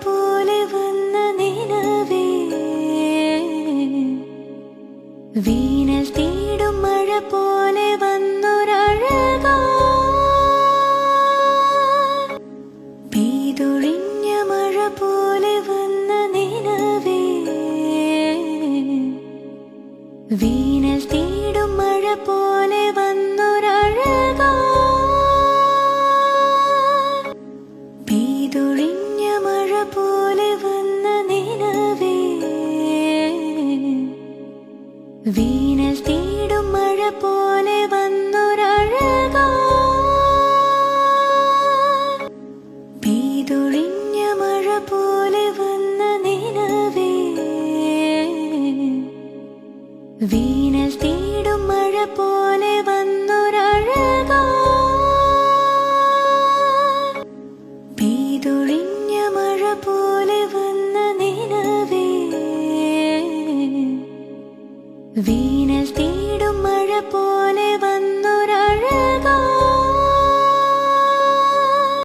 പോലെ വന്ന നിലവേ വീണൽ തേടും മഴ പോലെ വന്നൊരഴകാ പെയ്തൊഴിഞ്ഞ മഴ പോലെ വന്ന നിലവേ വീണൽ തേടും മഴ പോലെ വന്നൊരഴകാ പെയ്തൊഴിഞ്ഞ മഴ പോലെ വന്ന നിലവേ വീണൽ തേടും മഴ പോലെ വന്നൊരഴകാ പെയ്തൊഴിഞ്ഞ മഴ പോലെ വന്ന നിലവേ വീണൽ തേടും മഴ പോലെ വന്നൊരഴകാ പെയ്തൊഴിഞ്ഞ മഴ പോലെ വന്ന നിലവേ വീണൽ തേടും മഴ പോലെ